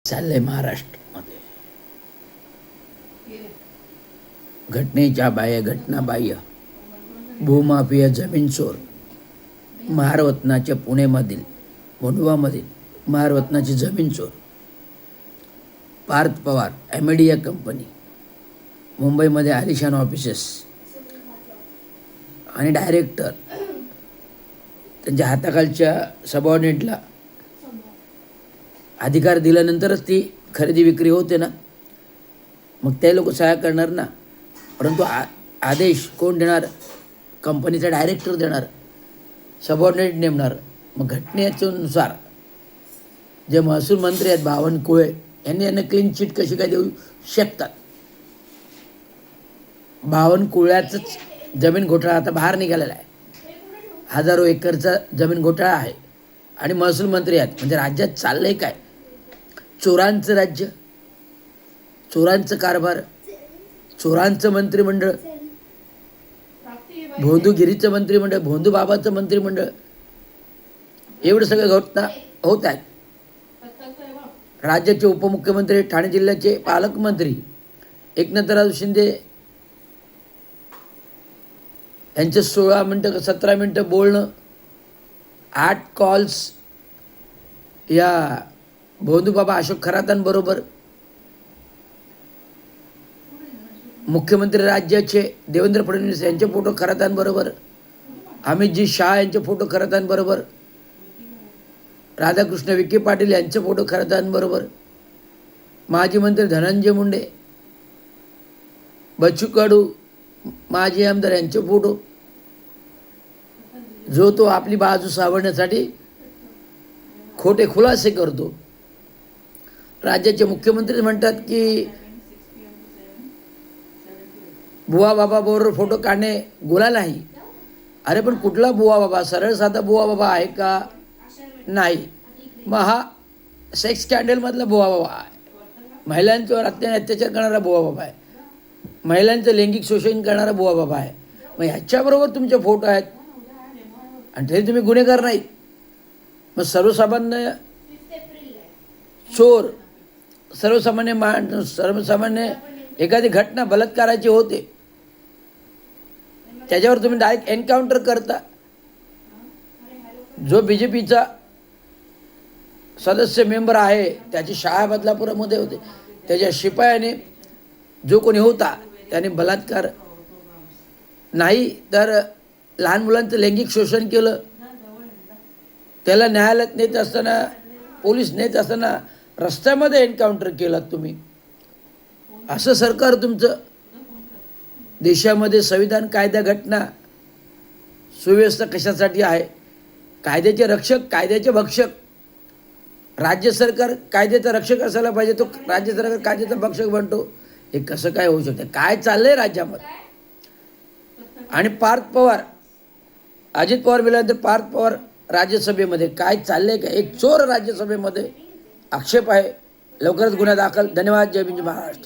चाललंय महाराष्ट्रामध्ये घटनेच्या बाह्य घटना बाह्य भूमाफिया जमीन चोर महारवतनाच्या पुणेमधील मोंढवामधील महारवतनाची जमीन चोर पार्थ पवार ॲमेडिया कंपनी मुंबईमध्ये आलिशान ऑफिसेस आणि डायरेक्टर त्यांच्या हाताखालच्या सबऑर्डिनेटला अधिकार दिल्यानंतरच ती खरेदी विक्री होते ना, मग ते लोक सहाय्य करणार ना. परंतु आदेश कोण देणार? कंपनीचा डायरेक्टर देणार, सबऑर्डिनेट नेमणार. मग घटनेनुसार जे महसूल मंत्री आहेत बावनकुळे यांना क्लीन चिट कशी काय देऊ शकतात? बावनकुळ्याचंच जमीन घोटाळा आता बाहेर निघालेला आहे. हजारो एकरचा जमीन घोटाळा आहे आणि महसूल मंत्री आहेत. म्हणजे राज्यात चाललंय काय? चोरांचं राज्य, चोरांचं कारभार, चोरांचं मंत्रिमंडळ, भोंदूगिरीचं मंत्रिमंडळ, भोंदू बाबाचं मंत्रिमंडळ, एवढं सगळं घटना होत आहेत. राज्याचे उपमुख्यमंत्री, ठाणे जिल्ह्याचे पालकमंत्री एकनाथराव शिंदे यांचं 16 मिनटं 17 मिनटं बोलणं, 8 कॉल्स या भोंदूबाबा अशोक खरातांबरोबर, मुख्यमंत्री राज्याचे देवेंद्र फडणवीस यांचे फोटो खरातांबरोबर, अमितजी शाह यांचे फोटो खरातांबरोबर, राधाकृष्ण विखे पाटील यांचे फोटो खरातांबरोबर, माजी मंत्री धनंजय मुंडे, बच्चू कडू, माजी आमदार यांचे फोटो, जो तो आपली बाजू सावरण्यासाठी खोटे खुलासे करतो. राज्याचे मुख्यमंत्री म्हणतात की बुवा बाबा बरोबर फोटो काढणे गुन्हा नाही. अरे पण कुठला बुवा बाबा? सरळ साधा बुवा बाबा आहे का? नाही. मग हा सेक्स स्कॅन्डलमधला बुवा बाबा आहे, महिलांच्यावर अत्याचार करणारा बुवा बाबा आहे, महिलांचं लैंगिक शोषण करणारा बुवा बाबा आहे. मग ह्याच्याबरोबर तुमचे फोटो आहेत आणि तरी तुम्ही गुन्हेगार नाहीत. मग सर्वसामान्य चोर, सर्वसामान्य एखादी घटना बलात्काराची होते, त्याच्यावर तुम्ही डायरेक्ट एन्काउंटर करता. जो BJPचा सदस्य मेंबर आहे त्याची शाळा बदलापुरामध्ये होते, त्याच्या शिपायाने जो कोणी होता त्याने बलात्कार नाही तर लहान मुलांचं लैंगिक शोषण केलं, त्याला न्यायालयात नेत असताना, पोलीस नेत असताना रस्त्यामध्ये एन्काउंटर केलात तुम्ही. असं सरकार तुमचं. देशामध्ये संविधान, कायदा, घटना, सुव्यवस्था कशासाठी आहे? कायद्याचे रक्षक, कायद्याचे भक्षक. राज्य सरकार कायद्याचं रक्षक असायला पाहिजे, तो राज्य सरकार कायद्याचा भक्षक बनतो. हे कसं काय होऊ शकतं? काय चाललंय राज्यामध्ये? आणि पार्थ पवार, अजित पवार मिळाल्यानंतर पार्थ पवार राज्यसभेमध्ये काय चाललंय का? एक चोर राज्यसभेमध्ये. आक्षेप आहे. लवकरच गुन्हा दाखल. धन्यवाद. जय हिंद, महाराष्ट्र.